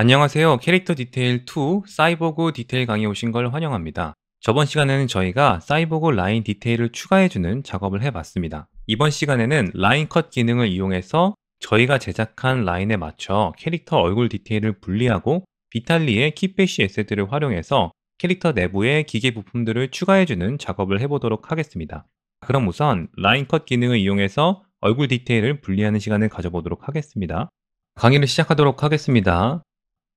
안녕하세요. 캐릭터 디테일 2 사이보그 디테일 강의에 오신 걸 환영합니다. 저번 시간에는 저희가 사이보그 라인 디테일을 추가해주는 작업을 해봤습니다. 이번 시간에는 라인 컷 기능을 이용해서 저희가 제작한 라인에 맞춰 캐릭터 얼굴 디테일을 분리하고 비탈리의 키패시 에셋을 활용해서 캐릭터 내부의 기계 부품들을 추가해주는 작업을 해보도록 하겠습니다. 그럼 우선 라인 컷 기능을 이용해서 얼굴 디테일을 분리하는 시간을 가져보도록 하겠습니다. 강의를 시작하도록 하겠습니다.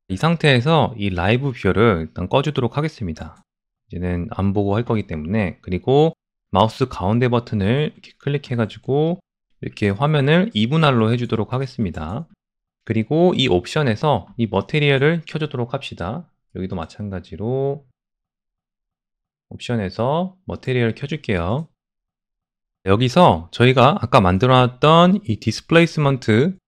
이 상태에서 이 라이브 뷰어를 일단 꺼주도록 하겠습니다. 이제는 안 보고 할 거기 때문에. 그리고 마우스 가운데 버튼을 이렇게 클릭해 가지고 이렇게 화면을 2분할로 해주도록 하겠습니다. 그리고 이 옵션에서 이 머티리얼을 켜주도록 합시다. 여기도 마찬가지로 옵션에서 머티리얼을 켜줄게요. 여기서 저희가 아까 만들어 놨던 이 디스플레이스먼트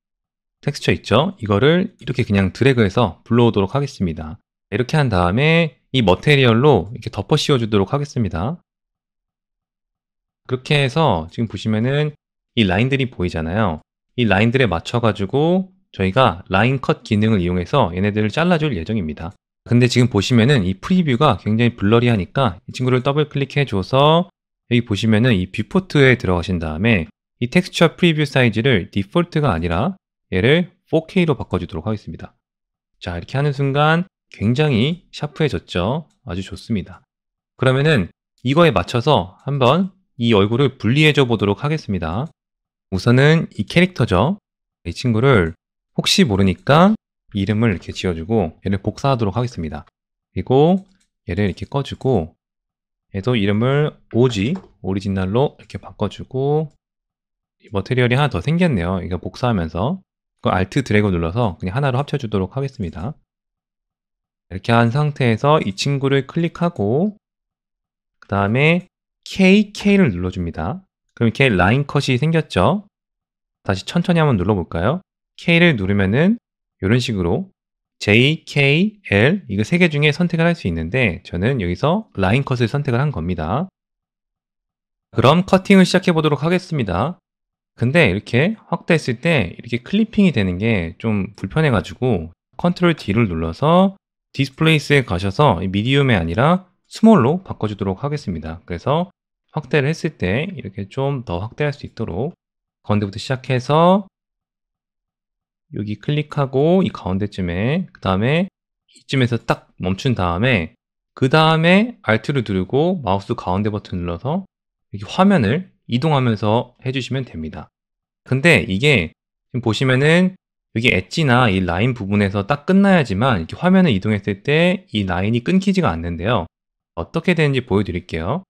텍스처 있죠? 이거를 이렇게 그냥 드래그해서 불러오도록 하겠습니다. 이렇게 한 다음에 이 머테리얼로 이렇게 덮어 씌워 주도록 하겠습니다. 그렇게 해서 지금 보시면은 이 라인들이 보이잖아요. 이 라인들에 맞춰 가지고 저희가 라인 컷 기능을 이용해서 얘네들을 잘라줄 예정입니다. 근데 지금 보시면은 이 프리뷰가 굉장히 블러리하니까 이 친구를 더블 클릭해 줘서 여기 보시면은 이 뷰포트에 들어가신 다음에 이 텍스처 프리뷰 사이즈를 디폴트가 아니라 얘를 4K로 바꿔주도록 하겠습니다. 자, 이렇게 하는 순간 굉장히 샤프해졌죠? 아주 좋습니다. 그러면은 이거에 맞춰서 한번 이 얼굴을 분리해줘 보도록 하겠습니다. 우선은 이 캐릭터죠. 이 친구를 혹시 모르니까 이름을 이렇게 지어주고 얘를 복사하도록 하겠습니다. 그리고 얘를 이렇게 꺼주고 얘도 이름을 OG, 오리지널로 이렇게 바꿔주고 머티리얼이 하나 더 생겼네요. 이거 복사하면서 그 Alt 드래그 눌러서 그냥 하나로 합쳐주도록 하겠습니다. 이렇게 한 상태에서 이 친구를 클릭하고 그 다음에 KK를 눌러줍니다. 그럼 이렇게 라인 컷이 생겼죠? 다시 천천히 한번 눌러볼까요? K를 누르면은 이런 식으로 J, K, L 이거 세 개 중에 선택을 할 수 있는데 저는 여기서 라인 컷을 선택을 한 겁니다. 그럼 커팅을 시작해 보도록 하겠습니다. 근데 이렇게 확대했을 때 이렇게 클리핑이 되는 게 좀 불편해 가지고 컨트롤 D를 눌러서 디스플레이스에 가셔서 미디움이 아니라 스몰로 바꿔주도록 하겠습니다. 그래서 확대를 했을 때 이렇게 좀 더 확대할 수 있도록 가운데부터 시작해서 여기 클릭하고 이 가운데쯤에 그 다음에 이쯤에서 딱 멈춘 다음에 그 다음에 Alt를 누르고 마우스 가운데 버튼 눌러서 이렇게 화면을 이동하면서 해주시면 됩니다. 근데 이게 지금 보시면은 여기 엣지나 이 라인 부분에서 딱 끝나야지만 이렇게 화면을 이동했을 때 이 라인이 끊기지가 않는데요. 어떻게 되는지 보여드릴게요.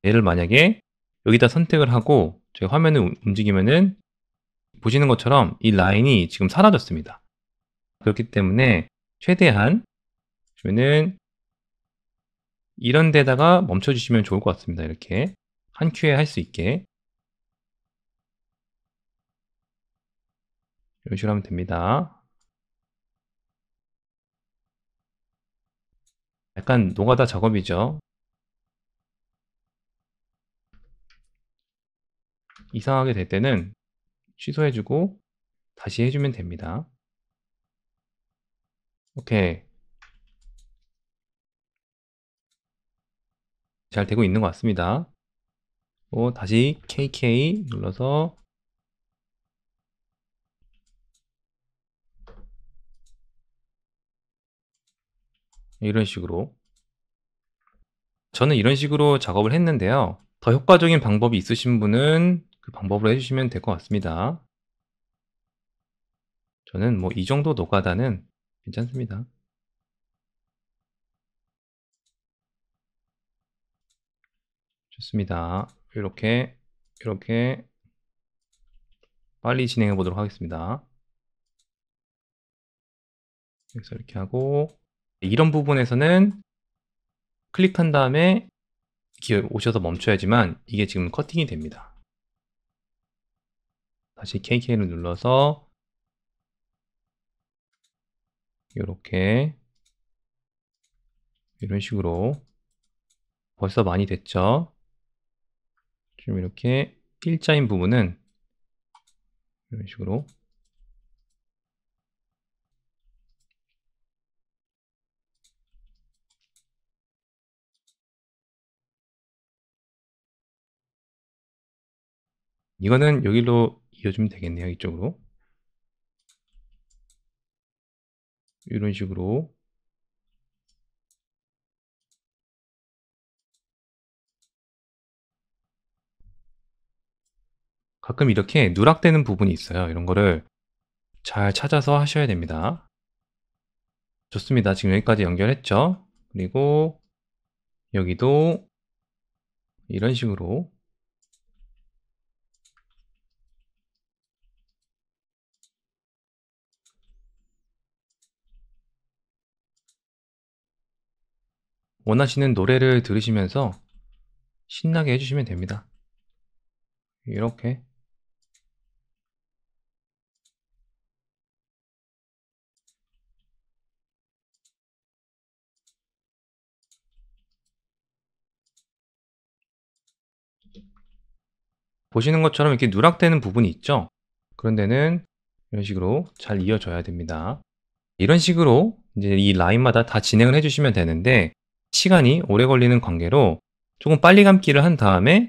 얘를 만약에 여기다 선택을 하고 제가 화면을 움직이면은 보시는 것처럼 이 라인이 지금 사라졌습니다. 그렇기 때문에 최대한 보시면은 이런 데다가 멈춰주시면 좋을 것 같습니다. 이렇게 한 큐에 할 수 있게 이런 식으로 하면 됩니다. 약간 노가다 작업이죠. 이상하게 될 때는 취소해주고 다시 해주면 됩니다. 오케이. 잘 되고 있는 것 같습니다. 다시 KK 눌러서 이런 식으로 저는 이런 식으로 작업을 했는데요. 더 효과적인 방법이 있으신 분은 그 방법으로 해주시면 될 것 같습니다. 저는 뭐 이 정도 노가다는 괜찮습니다. 좋습니다. 이렇게 빨리 진행해 보도록 하겠습니다. 그래서 이렇게 하고 이런 부분에서는 클릭한 다음에 이렇게 오셔서 멈춰야지만 이게 지금 커팅이 됩니다. 다시 KK를 눌러서 이렇게 이런 식으로 벌써 많이 됐죠? 좀 이렇게 일자인 부분은 이런 식으로 이거는 여기로 이어주면 되겠네요. 이쪽으로. 이런 식으로. 가끔 이렇게 누락되는 부분이 있어요. 이런 거를 잘 찾아서 하셔야 됩니다. 좋습니다. 지금 여기까지 연결했죠? 그리고 여기도 이런 식으로 원하시는 노래를 들으시면서 신나게 해주시면 됩니다. 이렇게. 보시는 것처럼 이렇게 누락되는 부분이 있죠? 그런 데는 이런 식으로 잘 이어져야 됩니다. 이런 식으로 이제 이 라인마다 다 진행을 해주시면 되는데, 시간이 오래 걸리는 관계로 조금 빨리 감기를 한 다음에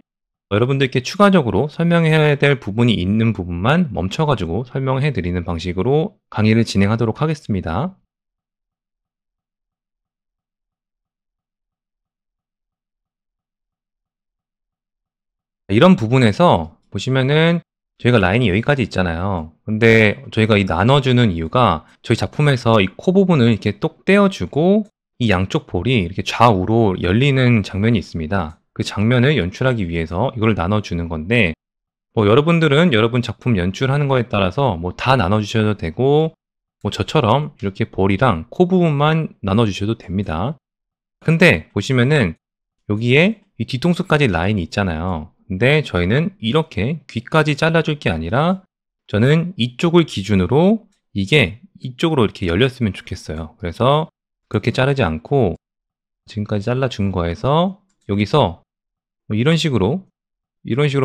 여러분들께 추가적으로 설명해야 될 부분이 있는 부분만 멈춰 가지고 설명해 드리는 방식으로 강의를 진행하도록 하겠습니다. 이런 부분에서 보시면은 저희가 라인이 여기까지 있잖아요. 근데 저희가 이 나눠주는 이유가 저희 작품에서 이 코 부분을 이렇게 똑 떼어주고 이 양쪽 볼이 이렇게 좌우로 열리는 장면이 있습니다. 그 장면을 연출하기 위해서 이걸 나눠주는 건데, 뭐 여러분들은 여러분 작품 연출하는 거에 따라서 뭐 다 나눠주셔도 되고, 뭐 저처럼 이렇게 볼이랑 코 부분만 나눠주셔도 됩니다. 근데 보시면은 여기에 이 뒤통수까지 라인이 있잖아요. 근데 저희는 이렇게 귀까지 잘라줄 게 아니라 저는 이쪽을 기준으로 이게 이쪽으로 이렇게 열렸으면 좋겠어요. 그래서 그렇게 자르지 않고 지금까지 잘라준 거에서 여기서 뭐 이런 식으로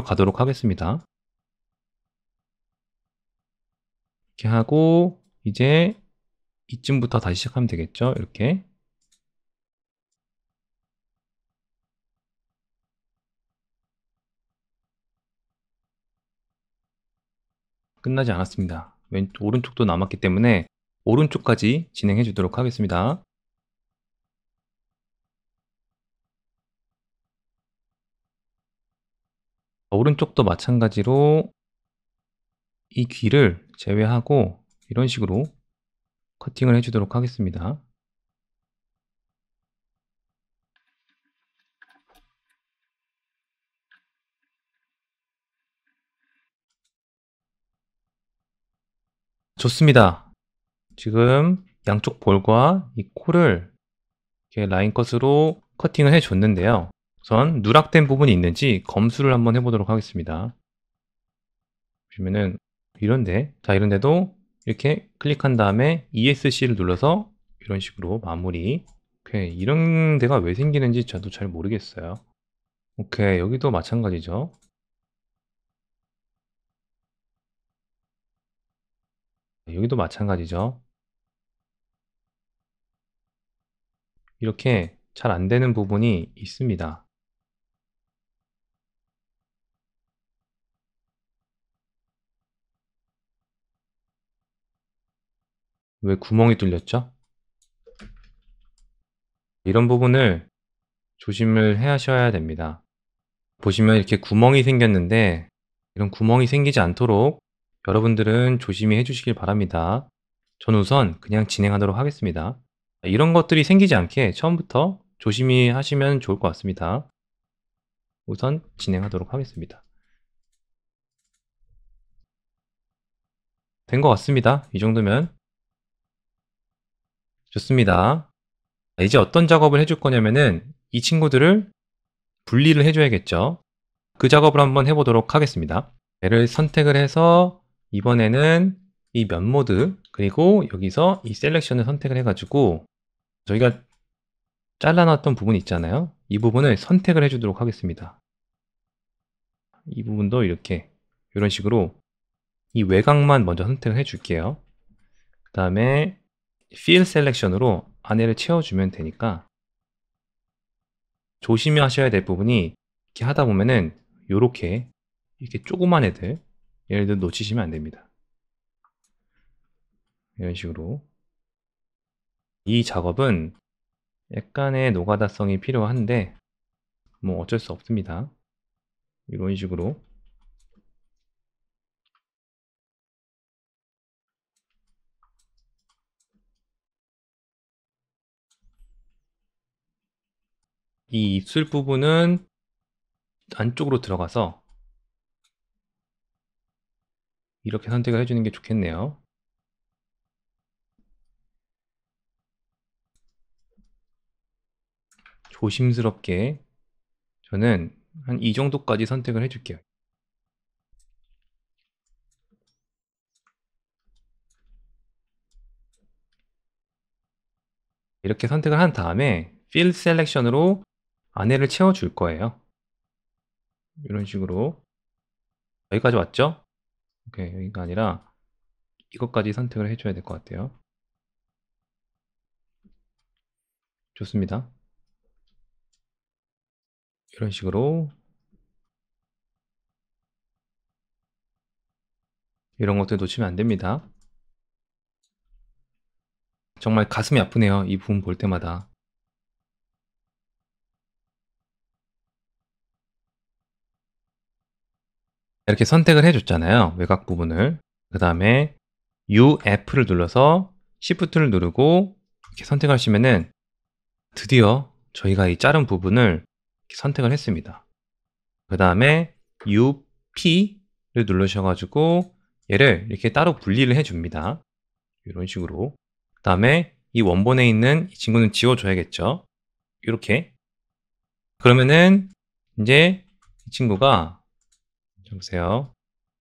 가도록 하겠습니다. 이렇게 하고 이제 이쯤부터 다시 시작하면 되겠죠? 이렇게. 끝나지 않았습니다. 오른쪽도 남았기 때문에 오른쪽까지 진행해 주도록 하겠습니다. 오른쪽도 마찬가지로 이 귀를 제외하고 이런 식으로 커팅을 해 주도록 하겠습니다. 좋습니다. 지금 양쪽 볼과 이 코를 이렇게 라인 컷으로 커팅을 해 줬는데요. 우선 누락된 부분이 있는지 검수를 한번 해 보도록 하겠습니다. 보시면은 이런데, 자, 이런데도 이렇게 클릭한 다음에 ESC를 눌러서 이런 식으로 마무리. 오케이. 이런 데가 왜 생기는지 저도 잘 모르겠어요. 오케이. 여기도 마찬가지죠. 여기도 마찬가지죠. 이렇게 잘 안 되는 부분이 있습니다. 왜 구멍이 뚫렸죠? 이런 부분을 조심을 해 하셔야 됩니다. 보시면 이렇게 구멍이 생겼는데, 이런 구멍이 생기지 않도록 여러분들은 조심히 해 주시길 바랍니다. 저는 우선 그냥 진행하도록 하겠습니다. 이런 것들이 생기지 않게 처음부터 조심히 하시면 좋을 것 같습니다. 우선 진행하도록 하겠습니다. 된 것 같습니다. 이 정도면 좋습니다. 이제 어떤 작업을 해줄 거냐면은 이 친구들을 분리를 해 줘야겠죠. 그 작업을 한번 해 보도록 하겠습니다. 얘를 선택을 해서 이번에는 이 면 모드, 그리고 여기서 이 셀렉션을 선택을 해 가지고 저희가 잘라 놨던 부분 있잖아요. 이 부분을 선택을 해 주도록 하겠습니다. 이 부분도 이렇게 이런 식으로 이 외곽만 먼저 선택을 해 줄게요. 그 다음에 Fill Selection으로 안에를 채워주면 되니까, 조심히 하셔야 될 부분이 이렇게 하다 보면은 요렇게 이렇게 조그만 애들, 예를 들어 놓치시면 안 됩니다. 이런 식으로. 이 작업은 약간의 노가다성이 필요한데 뭐 어쩔 수 없습니다. 이런 식으로. 이 입술 부분은 안쪽으로 들어가서 이렇게 선택을 해주는 게 좋겠네요. 조심스럽게 저는 한 이 정도까지 선택을 해줄게요. 이렇게 선택을 한 다음에 Fill Selection으로 안에를 채워줄 거예요. 이런 식으로. 여기까지 왔죠? 오케이, 여기가 아니라 이것까지 선택을 해줘야 될 것 같아요. 좋습니다. 이런 식으로. 이런 것들 놓치면 안 됩니다. 정말 가슴이 아프네요. 이 부분 볼 때마다. 이렇게 선택을 해줬잖아요. 외곽 부분을. 그 다음에 UF를 눌러서 Shift를 누르고 이렇게 선택하시면은 드디어 저희가 이 자른 부분을 선택을 했습니다. 그 다음에 UP를 누르셔가지고 얘를 이렇게 따로 분리를 해줍니다. 이런 식으로. 그 다음에 이 원본에 있는 이 친구는 지워줘야겠죠. 이렇게. 그러면은 이제 이 친구가 보세요.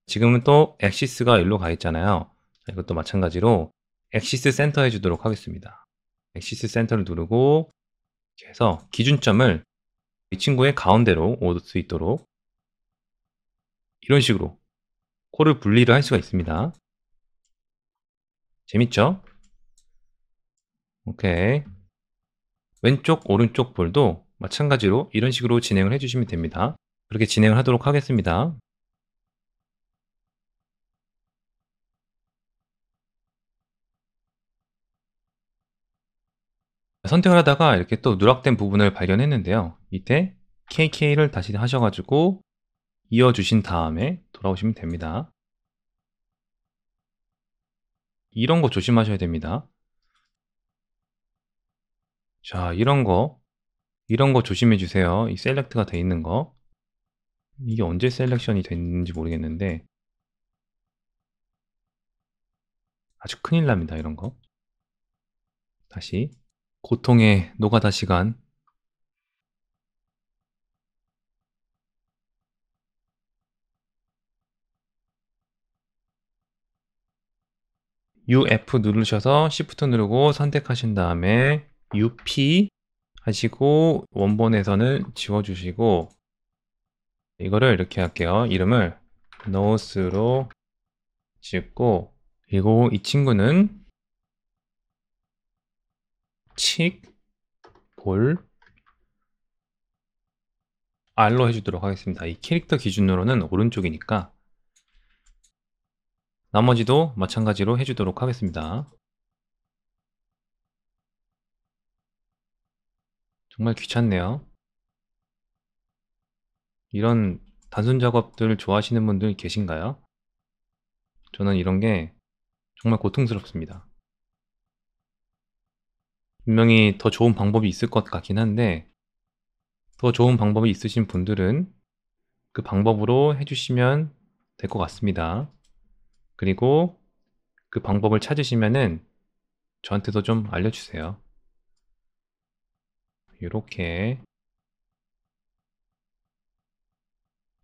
지금은 또 엑시스가 일로 가 있잖아요. 이것도 마찬가지로 엑시스 센터 해주도록 하겠습니다. 엑시스 센터를 누르고 이렇게 해서 기준점을 이 친구의 가운데로 올 수 있도록 이런 식으로 코를 분리를 할 수가 있습니다. 재밌죠? 오케이. 왼쪽, 오른쪽 볼도 마찬가지로 이런 식으로 진행을 해주시면 됩니다. 그렇게 진행을 하도록 하겠습니다. 선택을 하다가 이렇게 또 누락된 부분을 발견했는데요. 이때 KK를 다시 하셔가지고 이어주신 다음에 돌아오시면 됩니다. 이런 거 조심하셔야 됩니다. 자, 이런 거 조심해 주세요. 이 셀렉트가 돼 있는 거. 이게 언제 셀렉션이 됐는지 모르겠는데 아주 큰일 납니다. 이런 거. 다시 고통의 노가다 시간. UF 누르셔서 Shift 누르고 선택하신 다음에 UP 하시고 원본에서는 지워주시고 이거를 이렇게 할게요. 이름을 nose로 짓고 그리고 이 친구는 칙, 볼, R로 해주도록 하겠습니다. 이 캐릭터 기준으로는 오른쪽이니까 나머지도 마찬가지로 해주도록 하겠습니다. 정말 귀찮네요. 이런 단순 작업들 좋아하시는 분들 계신가요? 저는 이런 게 정말 고통스럽습니다. 분명히 더 좋은 방법이 있을 것 같긴 한데 더 좋은 방법이 있으신 분들은 그 방법으로 해주시면 될 것 같습니다. 그리고 그 방법을 찾으시면은 저한테도 좀 알려주세요. 이렇게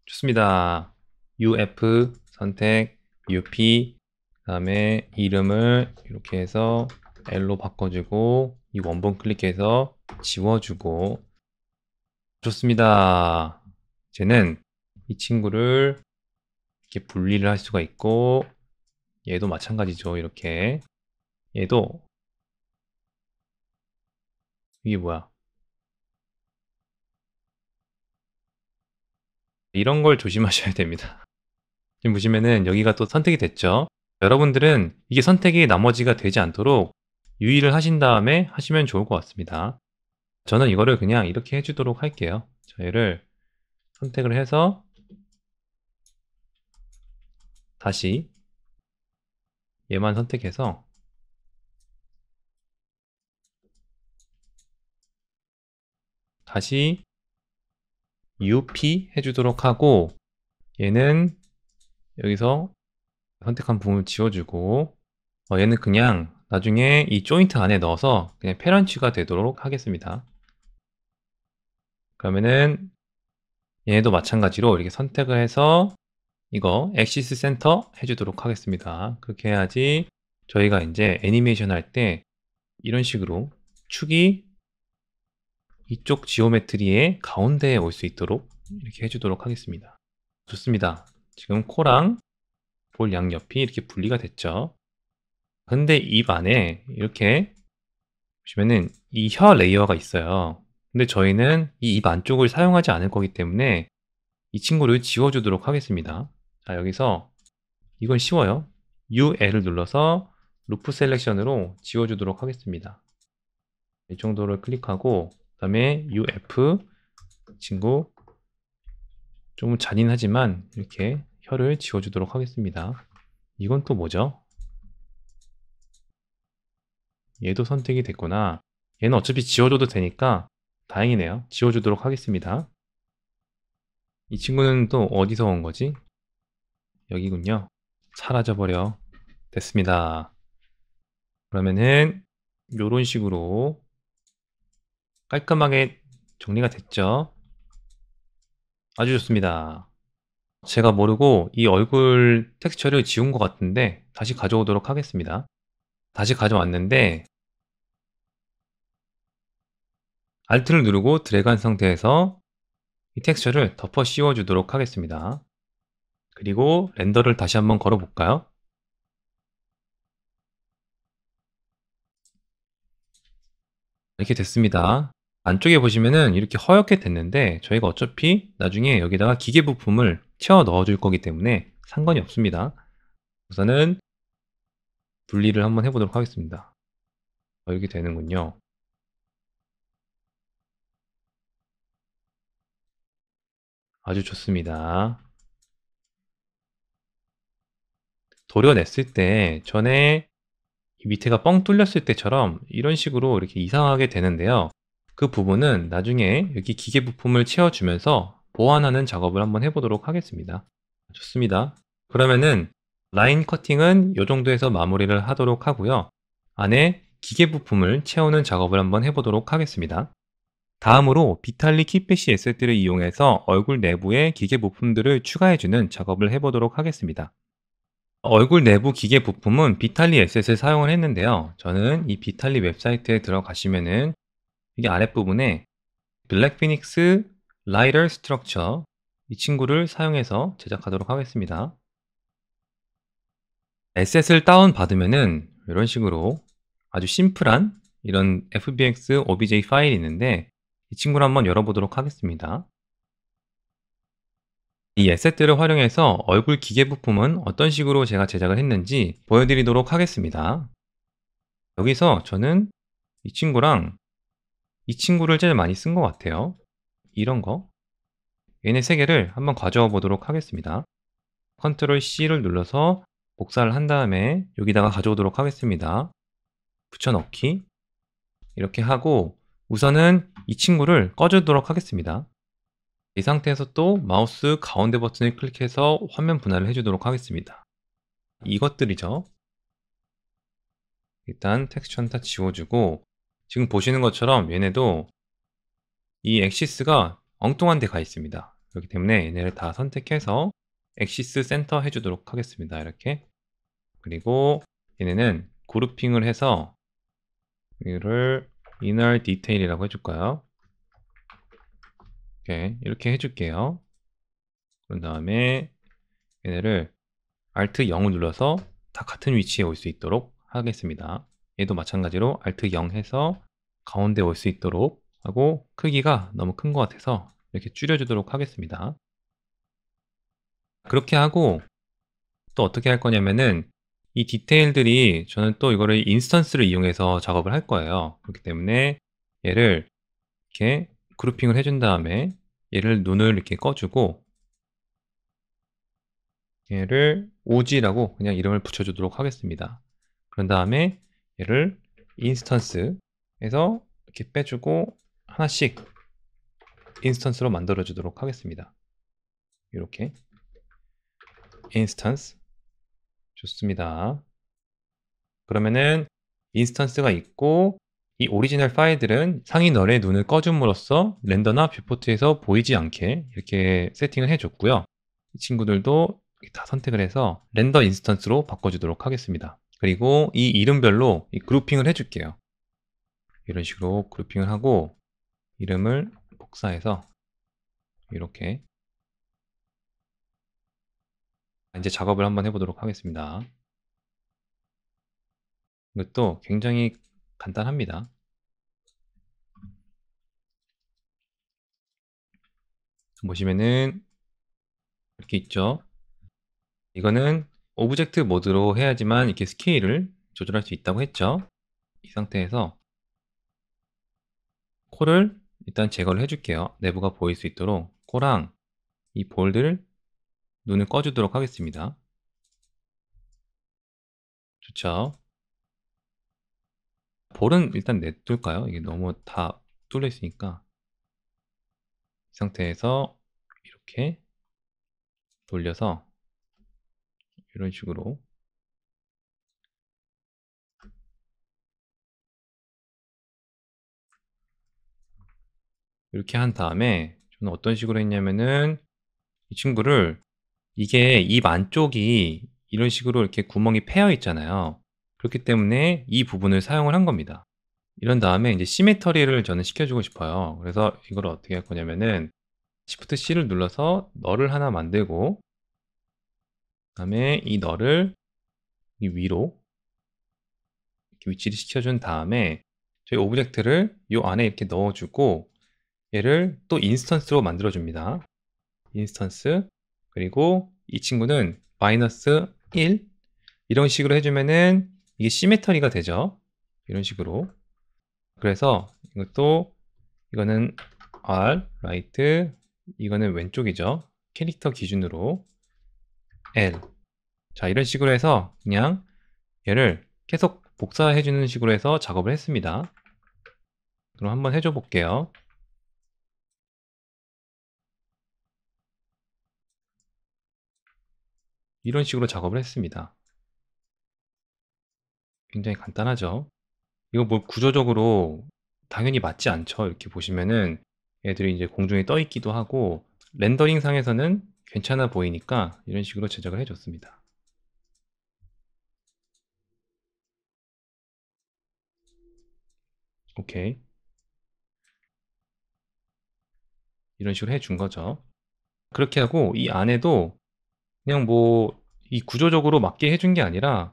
좋습니다. UF 선택, UP 그 다음에 이름을 이렇게 해서 L로 바꿔주고 이 원본 클릭해서 지워주고 좋습니다. 이제는 이 친구를 이렇게 분리를 할 수가 있고 얘도 마찬가지죠. 이렇게 얘도 이게 뭐야? 이런 걸 조심하셔야 됩니다. 지금 보시면은 여기가 또 선택이 됐죠. 여러분들은 이게 선택이 나머지가 되지 않도록 유의를 하신 다음에 하시면 좋을 것 같습니다. 저는 이거를 그냥 이렇게 해주도록 할게요. 얘를 선택을 해서 다시 얘만 선택해서 다시 UP 해주도록 하고, 얘는 여기서 선택한 부분을 지워주고, 얘는 그냥 나중에 이 조인트 안에 넣어서 그냥 페런치가 되도록 하겠습니다. 그러면은 얘도 마찬가지로 이렇게 선택을 해서 이거 액시스 센터 해주도록 하겠습니다. 그렇게 해야지 저희가 이제 애니메이션 할 때 이런 식으로 축이 이쪽 지오메트리의 가운데에 올 수 있도록 이렇게 해주도록 하겠습니다. 좋습니다. 지금 코랑 볼 양옆이 이렇게 분리가 됐죠. 근데 입 안에 이렇게 보시면은 이 혀 레이어가 있어요. 근데 저희는 이 입 안쪽을 사용하지 않을 거기 때문에 이 친구를 지워주도록 하겠습니다. 자, 여기서 이건 쉬워요. UL을 눌러서 루프 셀렉션으로 지워주도록 하겠습니다. 이 정도를 클릭하고, 그 다음에 UF 친구 좀 잔인하지만 이렇게 혀를 지워주도록 하겠습니다. 이건 또 뭐죠? 얘도 선택이 됐구나. 얘는 어차피 지워줘도 되니까 다행이네요. 지워주도록 하겠습니다. 이 친구는 또 어디서 온 거지? 여기군요. 사라져버려. 됐습니다. 그러면은 이런 식으로 깔끔하게 정리가 됐죠. 아주 좋습니다. 제가 모르고 이 얼굴 텍스처를 지운 것 같은데 다시 가져오도록 하겠습니다. 다시 가져왔는데 Alt를 누르고 드래그한 상태에서 이 텍스처를 덮어 씌워 주도록 하겠습니다. 그리고 렌더를 다시 한번 걸어 볼까요? 이렇게 됐습니다. 안쪽에 보시면은 이렇게 허옇게 됐는데 저희가 어차피 나중에 여기다가 기계 부품을 채워 넣어 줄 거기 때문에 상관이 없습니다. 우선은 분리를 한번 해보도록 하겠습니다. 이렇게 되는군요. 아주 좋습니다. 도려냈을 때 전에 이 밑에가 뻥 뚫렸을 때처럼 이런 식으로 이렇게 이상하게 되는데요. 그 부분은 나중에 여기 기계 부품을 채워주면서 보완하는 작업을 한번 해보도록 하겠습니다. 좋습니다. 그러면은 라인 커팅은 이 정도에서 마무리를 하도록 하고요. 안에 기계 부품을 채우는 작업을 한번 해보도록 하겠습니다. 다음으로 비탈리 키패시 에셋들을 이용해서 얼굴 내부에 기계 부품들을 추가해주는 작업을 해보도록 하겠습니다. 얼굴 내부 기계 부품은 비탈리 에셋을 사용을 했는데요. 저는 이 비탈리 웹사이트에 들어가시면은 이게 아랫부분에 블랙 피닉스 라이더 스트럭처 이 친구를 사용해서 제작하도록 하겠습니다. 에셋을 다운받으면은 이런 식으로 아주 심플한 이런 FBX OBJ 파일이 있는데 이 친구를 한번 열어보도록 하겠습니다. 이 에셋들을 활용해서 얼굴 기계 부품은 어떤 식으로 제가 제작을 했는지 보여드리도록 하겠습니다. 여기서 저는 이 친구랑 이 친구를 제일 많이 쓴 것 같아요. 이런 거. 얘네 세 개를 한번 가져와 보도록 하겠습니다. 컨트롤 C를 눌러서 복사를 한 다음에 여기다가 가져오도록 하겠습니다. 붙여넣기. 이렇게 하고 우선은 이 친구를 꺼주도록 하겠습니다. 이 상태에서 또 마우스 가운데 버튼을 클릭해서 화면 분할을 해주도록 하겠습니다. 이것들이죠. 일단 텍스처는 다 지워주고 지금 보시는 것처럼 얘네도 이 엑시스가 엉뚱한 데 가 있습니다. 그렇기 때문에 얘네를 다 선택해서 엑시스 센터 해주도록 하겠습니다. 이렇게. 그리고 얘네는 그룹핑을 해서 이를 inner detail이라고 해줄까요? 이렇게 해줄게요. 그런 다음에 얘네를 Alt 0을 눌러서 다 같은 위치에 올 수 있도록 하겠습니다. 얘도 마찬가지로 Alt 0 해서 가운데 올 수 있도록 하고 크기가 너무 큰 것 같아서 이렇게 줄여주도록 하겠습니다. 그렇게 하고 또 어떻게 할 거냐면은 이 디테일들이 저는 또 이거를 인스턴스를 이용해서 작업을 할 거예요. 그렇기 때문에 얘를 이렇게 그룹핑을 해준 다음에 얘를 눈을 이렇게 꺼 주고 얘를 OG라고 그냥 이름을 붙여 주도록 하겠습니다. 그런 다음에 얘를 인스턴스에서 이렇게 빼 주고 하나씩 인스턴스로 만들어 주도록 하겠습니다. 요렇게 인스턴스. 좋습니다. 그러면은 인스턴스가 있고 이 오리지널 파일들은 상위 널의 눈을 꺼줌으로써 렌더나 뷰포트에서 보이지 않게 이렇게 세팅을 해 줬고요. 이 친구들도 다 선택을 해서 렌더 인스턴스로 바꿔주도록 하겠습니다. 그리고 이 이름별로 이 그룹핑을 해줄게요. 이런 식으로 그룹핑을 하고 이름을 복사해서 이렇게 이제 작업을 한번 해보도록 하겠습니다. 이것도 굉장히 간단합니다. 보시면은 이렇게 있죠. 이거는 오브젝트 모드로 해야지만 이렇게 스케일을 조절할 수 있다고 했죠. 이 상태에서 코를 일단 제거를 해줄게요. 내부가 보일 수 있도록 코랑 이 볼들 눈을 꺼주도록 하겠습니다. 좋죠. 볼은 일단 냅둘까요? 이게 너무 다 뚫려 있으니까. 이 상태에서 이렇게 돌려서 이런 식으로 이렇게 한 다음에 저는 어떤 식으로 했냐면은 이 친구를 이게 입 안쪽이 이런 식으로 이렇게 구멍이 패여 있잖아요. 그렇기 때문에 이 부분을 사용을 한 겁니다. 이런 다음에 이제 시메터리를 저는 시켜주고 싶어요. 그래서 이걸 어떻게 할 거냐면은 Shift C를 눌러서 널을 하나 만들고 그다음에 이 널을 이 위로 이렇게 위치를 시켜준 다음에 저희 오브젝트를 이 안에 이렇게 넣어주고 얘를 또 인스턴스로 만들어줍니다. 인스턴스 그리고 이 친구는 마이너스 1 이런 식으로 해주면은 이게 시메터리가 되죠. 이런 식으로. 그래서 이것도 이거는 R, right, 이거는 왼쪽이죠. 캐릭터 기준으로 L. 자, 이런 식으로 해서 그냥 얘를 계속 복사해주는 식으로 해서 작업을 했습니다. 그럼 한번 해줘 볼게요. 이런 식으로 작업을 했습니다. 굉장히 간단하죠. 이거 뭐 구조적으로 당연히 맞지 않죠. 이렇게 보시면은 애들이 이제 공중에 떠 있기도 하고 렌더링 상에서는 괜찮아 보이니까 이런 식으로 제작을 해줬습니다. 오케이. 이런 식으로 해준 거죠. 그렇게 하고 이 안에도 그냥 뭐 이 구조적으로 맞게 해준 게 아니라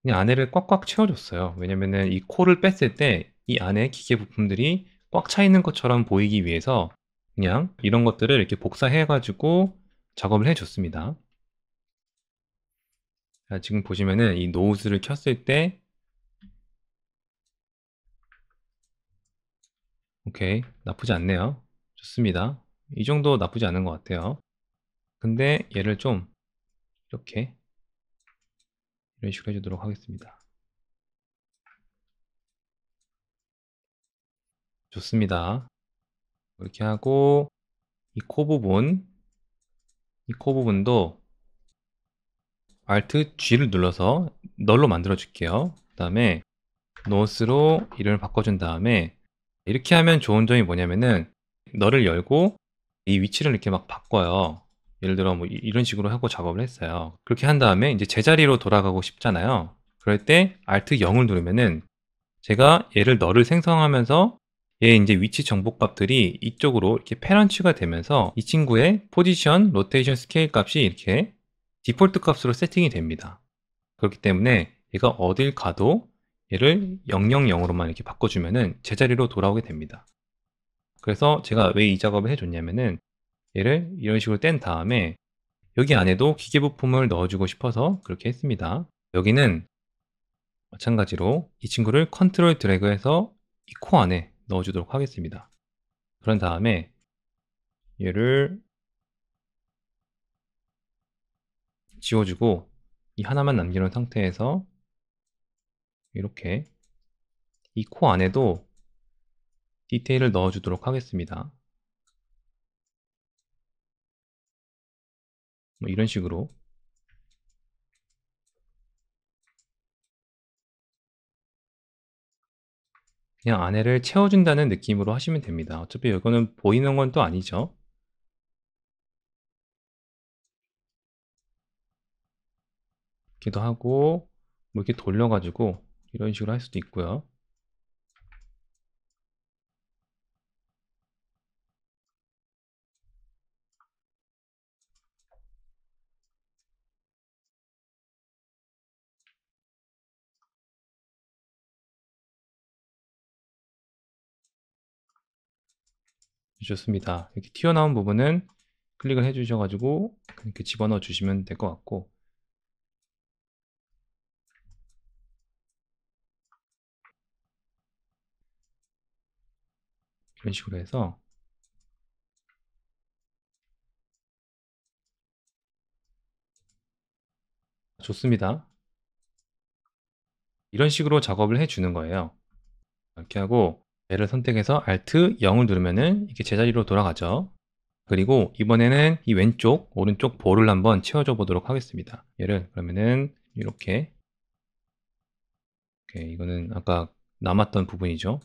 그냥 안에를 꽉꽉 채워줬어요. 왜냐면은 이 코를 뺐을 때 이 안에 기계 부품들이 꽉 차 있는 것처럼 보이기 위해서 그냥 이런 것들을 이렇게 복사해 가지고 작업을 해줬습니다. 자, 지금 보시면은 이 노즈를 켰을 때 오케이, 나쁘지 않네요. 좋습니다. 이 정도 나쁘지 않은 것 같아요. 근데 얘를 좀 이렇게 이런 식으로 해주도록 하겠습니다. 좋습니다. 이렇게 하고 이 코 부분, 이 코 부분도 Alt G를 눌러서 널로 만들어 줄게요. 그 다음에 노스로 이름을 바꿔준 다음에 이렇게 하면 좋은 점이 뭐냐면은 널을 열고 이 위치를 이렇게 막 바꿔요. 예를 들어 뭐 이런 식으로 하고 작업을 했어요. 그렇게 한 다음에 이제 제자리로 돌아가고 싶잖아요. 그럴 때 Alt 0을 누르면은 제가 얘를 널을 생성하면서 얘 이제 위치 정보값들이 이쪽으로 이렇게 패런치가 되면서 이 친구의 포지션, 로테이션, 스케일 값이 이렇게 디폴트 값으로 세팅이 됩니다. 그렇기 때문에 얘가 어딜 가도 얘를 000으로만 이렇게 바꿔주면은 제자리로 돌아오게 됩니다. 그래서 제가 왜 이 작업을 해줬냐면은 얘를 이런 식으로 뗀 다음에 여기 안에도 기계 부품을 넣어주고 싶어서 그렇게 했습니다. 여기는 마찬가지로 이 친구를 컨트롤 드래그해서 이 코 안에 넣어주도록 하겠습니다. 그런 다음에 얘를 지워주고 이 하나만 남겨놓은 상태에서 이렇게 이 코 안에도 디테일을 넣어주도록 하겠습니다. 뭐 이런 식으로 그냥 안에를 채워준다는 느낌으로 하시면 됩니다. 어차피 이거는 보이는 건 또 아니죠. 기도 하고 뭐 이렇게 돌려가지고 이런 식으로 할 수도 있고요. 좋습니다. 이렇게 튀어나온 부분은 클릭을 해 주셔 가지고 이렇게 집어넣어 주시면 될 것 같고, 이런 식으로 해서 좋습니다. 이런 식으로 작업을 해 주는 거예요. 이렇게 하고 얘를 선택해서 Alt 0을 누르면은 이렇게 제자리로 돌아가죠. 그리고 이번에는 이 왼쪽, 오른쪽 볼을 한번 채워줘 보도록 하겠습니다. 얘를 그러면은 이렇게, 이거는 아까 남았던 부분이죠.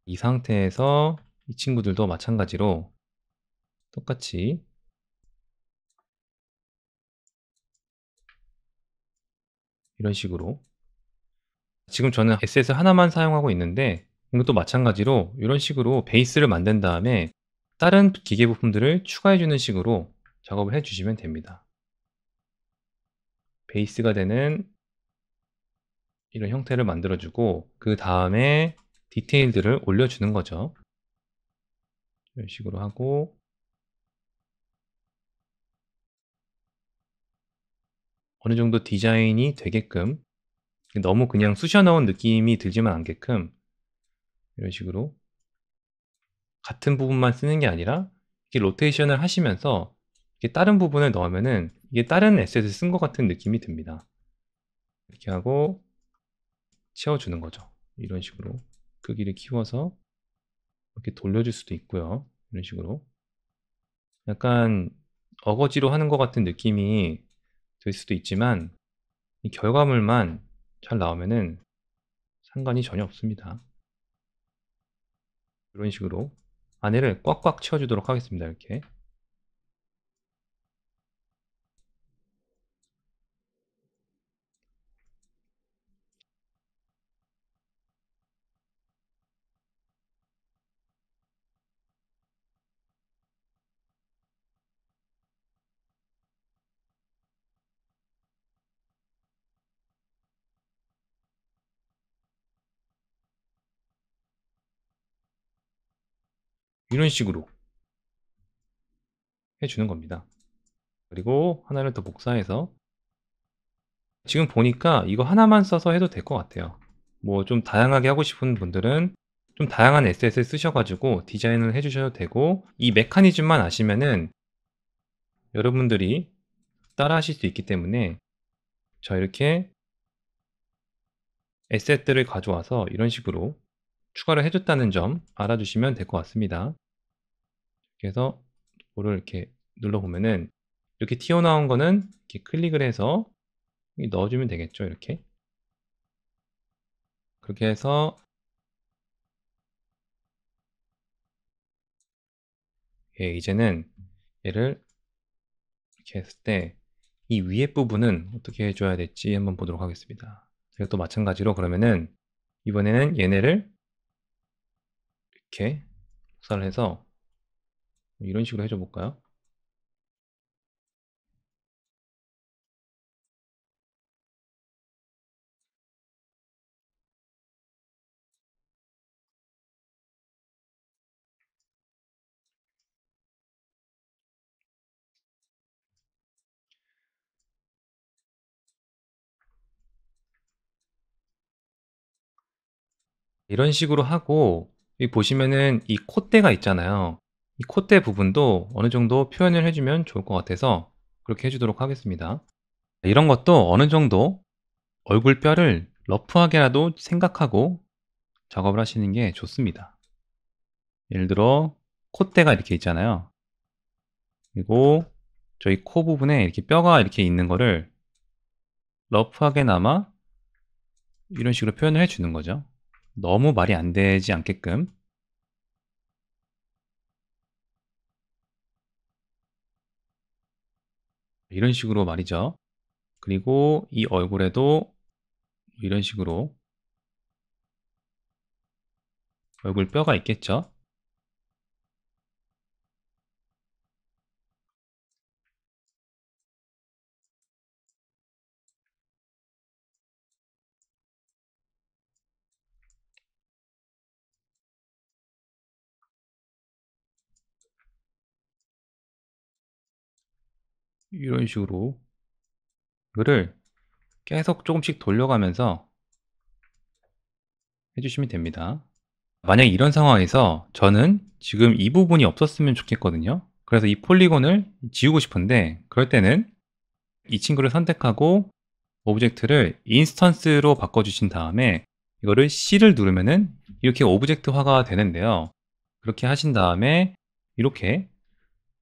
이 상태에서 이 친구들도 마찬가지로 똑같이 이런 식으로, 지금 저는 SS 하나만 사용하고 있는데 이것도 마찬가지로 이런 식으로 베이스를 만든 다음에 다른 기계 부품들을 추가해 주는 식으로 작업을 해 주시면 됩니다. 베이스가 되는 이런 형태를 만들어 주고 그 다음에 디테일들을 올려주는 거죠. 이런 식으로 하고 어느 정도 디자인이 되게끔, 너무 그냥 쑤셔 넣은 느낌이 들지만 않게끔 이런 식으로 같은 부분만 쓰는 게 아니라 이렇게 로테이션을 하시면서 이렇게 다른 부분을 넣으면은 이게 다른 에셋을 쓴 것 같은 느낌이 듭니다. 이렇게 하고 채워주는 거죠. 이런 식으로 크기를 키워서 이렇게 돌려줄 수도 있고요. 이런 식으로 약간 어거지로 하는 것 같은 느낌이 들 수도 있지만 이 결과물만 잘 나오면은 상관이 전혀 없습니다. 이런 식으로 안에를 꽉꽉 채워주도록 하겠습니다. 이렇게 이런 식으로 해주는 겁니다. 그리고 하나를 더 복사해서 지금 보니까 이거 하나만 써서 해도 될 것 같아요. 뭐 좀 다양하게 하고 싶은 분들은 좀 다양한 에셋을 쓰셔 가지고 디자인을 해 주셔도 되고, 이 메커니즘만 아시면은 여러분들이 따라 하실 수 있기 때문에 자 이렇게 에셋들을 가져와서 이런 식으로 추가를 해 줬다는 점 알아주시면 될 것 같습니다. 그래서 이거를 이렇게 눌러 보면은 이렇게 튀어나온 거는 이렇게 클릭을 해서 넣어 주면 되겠죠, 이렇게. 그렇게 해서 이제는 얘를 이렇게 했을 때 이 위에 부분은 어떻게 해 줘야 될지 한번 보도록 하겠습니다. 이것도 마찬가지로 그러면은 이번에는 얘네를 이렇게 복사를 해서 이런 식으로 해줘 볼까요? 이런 식으로 하고 여기 보시면은 이 콧대가 있잖아요. 이 콧대 부분도 어느 정도 표현을 해 주면 좋을 것 같아서 그렇게 해 주도록 하겠습니다. 이런 것도 어느 정도 얼굴뼈를 러프하게라도 생각하고 작업을 하시는 게 좋습니다. 예를 들어 콧대가 이렇게 있잖아요. 그리고 저희 코 부분에 이렇게 뼈가 이렇게 있는 거를 러프하게나마 이런 식으로 표현을 해 주는 거죠. 너무 말이 안 되지 않게끔 이런 식으로 말이죠. 그리고 이 얼굴에도 이런 식으로 얼굴 뼈가 있겠죠. 이런 식으로 이거를 계속 조금씩 돌려가면서 해 주시면 됩니다. 만약에 이런 상황에서 저는 지금 이 부분이 없었으면 좋겠거든요. 그래서 이 폴리곤을 지우고 싶은데 그럴 때는 이 친구를 선택하고 오브젝트를 인스턴스로 바꿔 주신 다음에 이거를 C를 누르면은 이렇게 오브젝트화가 되는데요. 그렇게 하신 다음에 이렇게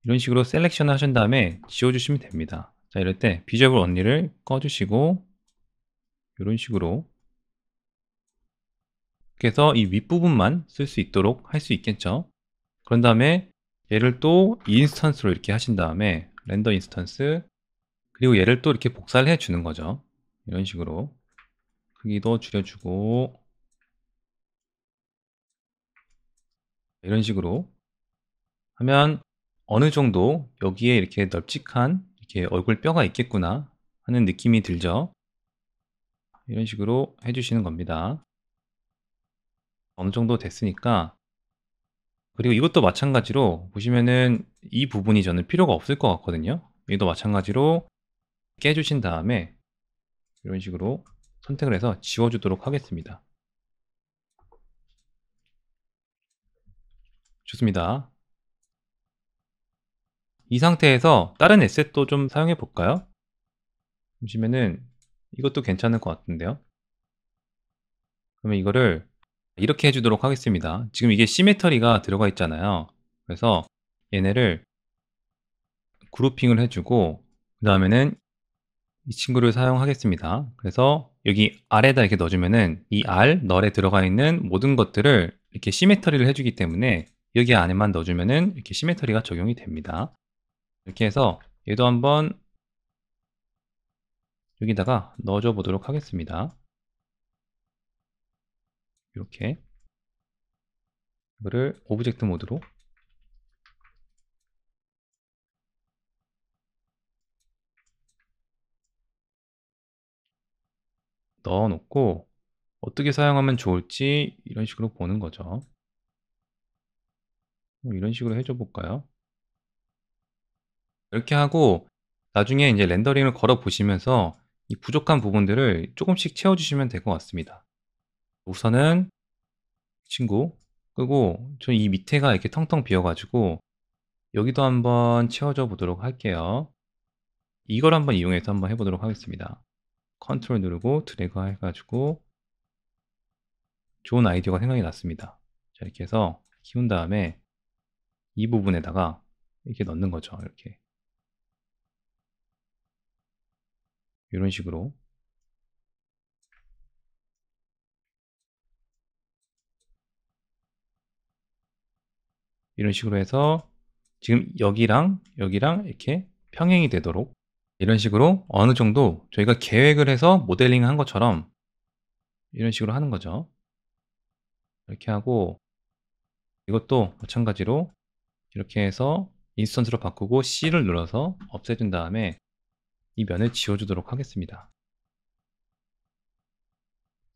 이런 식으로 셀렉션을 하신 다음에 지워 주시면 됩니다. 자, 이럴 때 비주얼 언리를 꺼 주시고 이런 식으로 이렇게 해서 이 윗부분만 쓸 수 있도록 할 수 있겠죠. 그런 다음에 얘를 또 인스턴스로 이렇게 하신 다음에 렌더 인스턴스 그리고 얘를 또 이렇게 복사를 해 주는 거죠. 이런 식으로 크기도 줄여주고 이런 식으로 하면 어느 정도 여기에 이렇게 널찍한 이렇게 얼굴 뼈가 있겠구나 하는 느낌이 들죠. 이런 식으로 해주시는 겁니다. 어느 정도 됐으니까 그리고 이것도 마찬가지로 보시면은 이 부분이 저는 필요가 없을 것 같거든요. 이것도 마찬가지로 깨주신 다음에 이런 식으로 선택을 해서 지워주도록 하겠습니다. 좋습니다. 이 상태에서 다른 에셋도 좀 사용해 볼까요? 보시면은 이것도 괜찮을 것 같은데요. 그러면 이거를 이렇게 해주도록 하겠습니다. 지금 이게 시메터리가 들어가 있잖아요. 그래서 얘네를 그룹핑을 해주고 그 다음에는 이 친구를 사용하겠습니다. 그래서 여기 R에다 이렇게 넣어주면은 이 R, 널에 들어가 있는 모든 것들을 이렇게 시메터리를 해주기 때문에 여기 안에만 넣어주면은 이렇게 시메터리가 적용이 됩니다. 이렇게 해서 얘도 한번 여기다가 넣어줘 보도록 하겠습니다. 이렇게 이거를 오브젝트 모드로 넣어 놓고 어떻게 사용하면 좋을지 이런 식으로 보는 거죠. 이런 식으로 해줘 볼까요? 이렇게 하고 나중에 이제 렌더링을 걸어 보시면서 이 부족한 부분들을 조금씩 채워 주시면 될 것 같습니다. 우선은 친구 끄고 저 이 밑에가 이렇게 텅텅 비어 가지고 여기도 한번 채워줘 보도록 할게요. 이걸 한번 이용해서 한번 해 보도록 하겠습니다. 컨트롤 누르고 드래그 해 가지고 좋은 아이디어가 생각이 났습니다. 자, 이렇게 해서 키운 다음에 이 부분에다가 이렇게 넣는 거죠. 이렇게 이런 식으로 이런 식으로 해서 지금 여기랑 여기랑 이렇게 평행이 되도록 이런 식으로 어느 정도 저희가 계획을 해서 모델링 한 것처럼 이런 식으로 하는 거죠. 이렇게 하고 이것도 마찬가지로 이렇게 해서 인스턴트로 바꾸고 C를 눌러서 없애준 다음에 이 면을 지워주도록 하겠습니다.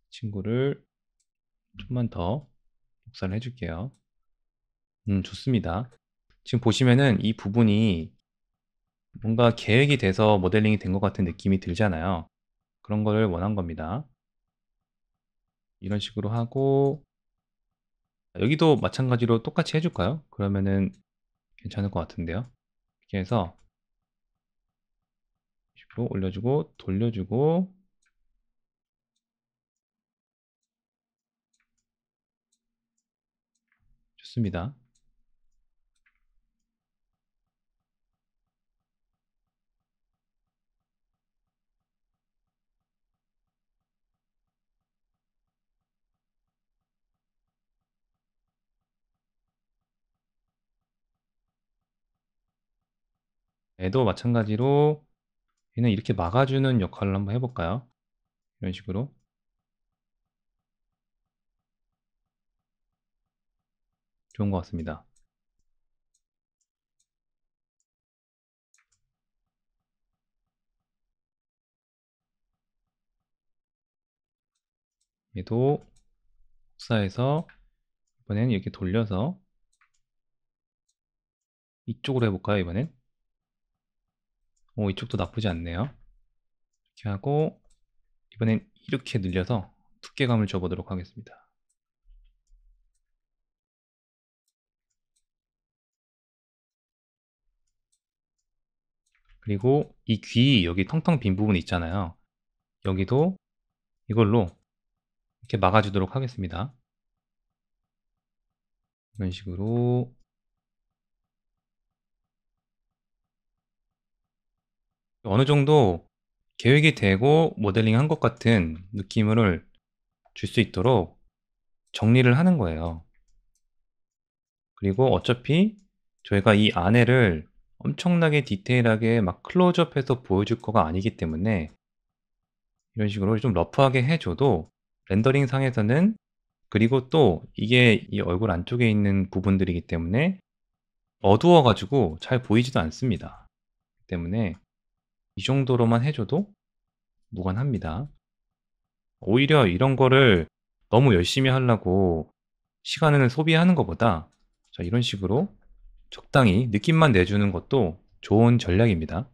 친구를 좀만 더 복사를 해줄게요. 좋습니다. 지금 보시면은 이 부분이 뭔가 계획이 돼서 모델링이 된 것 같은 느낌이 들잖아요. 그런 거를 원한 겁니다. 이런 식으로 하고 여기도 마찬가지로 똑같이 해 줄까요? 그러면은 괜찮을 것 같은데요. 이렇게 해서 식으로 올려주고 돌려주고 좋습니다. 얘도 마찬가지로 얘는 이렇게 막아주는 역할을 한번 해 볼까요? 이런 식으로 좋은 것 같습니다. 얘도 복사해서 이번엔 이렇게 돌려서 이쪽으로 해 볼까요, 이번엔? 이쪽도 나쁘지 않네요. 이렇게 하고 이번엔 이렇게 늘려서 두께감을 줘 보도록 하겠습니다. 그리고 이 귀 여기 텅텅 빈 부분 있잖아요. 여기도 이걸로 이렇게 막아 주도록 하겠습니다. 이런 식으로 어느 정도 계획이 되고 모델링한 것 같은 느낌을 줄 수 있도록 정리를 하는 거예요. 그리고 어차피 저희가 이 안에를 엄청나게 디테일하게 막 클로즈업해서 보여줄 거가 아니기 때문에 이런 식으로 좀 러프하게 해 줘도 렌더링 상에서는, 그리고 또 이게 이 얼굴 안쪽에 있는 부분들이기 때문에 어두워 가지고 잘 보이지도 않습니다. 때문에 이 정도로만 해 줘도 무관합니다. 오히려 이런 거를 너무 열심히 하려고 시간을 소비하는 것보다 자 이런 식으로 적당히 느낌만 내주는 것도 좋은 전략입니다.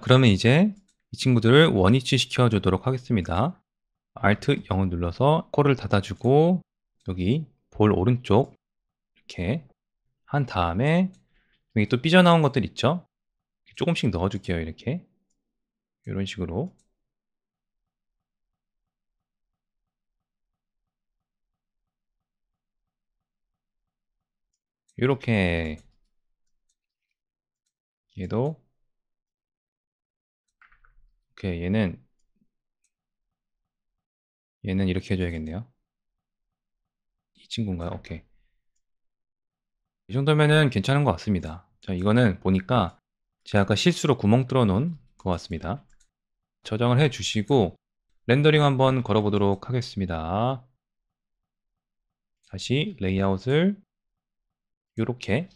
그러면 이제 이 친구들을 원위치 시켜 주도록 하겠습니다. Alt 0을 눌러서 코를 닫아 주고 여기 볼 오른쪽 이렇게 한 다음에 여기 또 삐져나온 것들 있죠? 조금씩 넣어 줄게요, 이렇게. 요런 식으로. 요렇게 얘도 오케이, 얘는 이렇게 해 줘야겠네요. 이 친구인가요? 오케이. 이 정도면은 괜찮은 것 같습니다. 자, 이거는 보니까 제가 아까 실수로 구멍 뚫어 놓은 것 같습니다. 저장을 해 주시고 렌더링 한번 걸어 보도록 하겠습니다. 다시 레이아웃을 요렇게.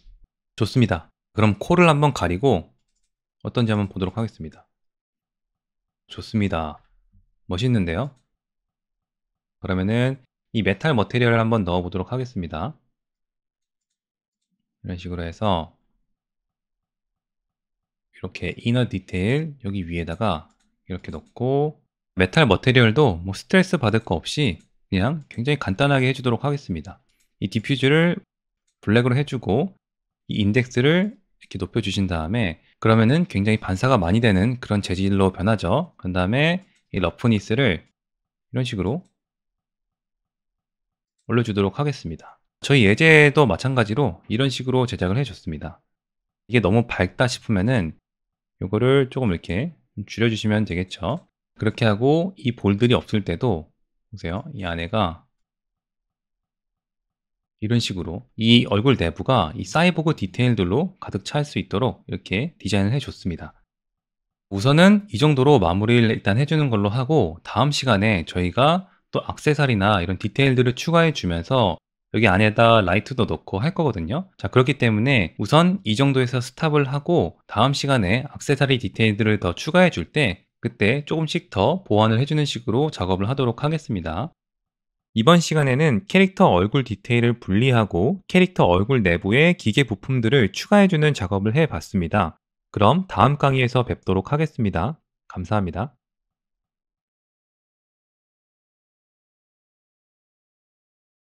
좋습니다. 그럼 코를 한번 가리고 어떤지 한번 보도록 하겠습니다. 좋습니다. 멋있는데요? 그러면은 이 메탈 머티리얼을 한번 넣어 보도록 하겠습니다. 이런 식으로 해서 이렇게 이너 디테일 여기 위에다가 이렇게 넣고, 메탈 머티리얼도 뭐 스트레스 받을 거 없이 그냥 굉장히 간단하게 해주도록 하겠습니다. 이 디퓨즈를 블랙으로 해주고 이 인덱스를 이렇게 높여주신 다음에, 그러면은 굉장히 반사가 많이 되는 그런 재질로 변하죠. 그 다음에 이 러프니스를 이런 식으로 올려주도록 하겠습니다. 저희 예제도 마찬가지로 이런 식으로 제작을 해줬습니다. 이게 너무 밝다 싶으면은 요거를 조금 이렇게 줄여주시면 되겠죠. 그렇게 하고 이 볼들이 없을 때도 보세요. 이 안에가 이런 식으로 이 얼굴 내부가 이 사이보그 디테일들로 가득 찰 수 있도록 이렇게 디자인을 해줬습니다. 우선은 이 정도로 마무리를 일단 해주는 걸로 하고, 다음 시간에 저희가 또 액세서리나 이런 디테일들을 추가해 주면서 여기 안에다 라이트도 넣고 할 거거든요. 자, 그렇기 때문에 우선 이 정도에서 스탑을 하고 다음 시간에 액세서리 디테일들을 더 추가해 줄 때 그때 조금씩 더 보완을 해주는 식으로 작업을 하도록 하겠습니다. 이번 시간에는 캐릭터 얼굴 디테일을 분리하고 캐릭터 얼굴 내부의 기계 부품들을 추가해주는 작업을 해봤습니다. 그럼 다음 강의에서 뵙도록 하겠습니다. 감사합니다.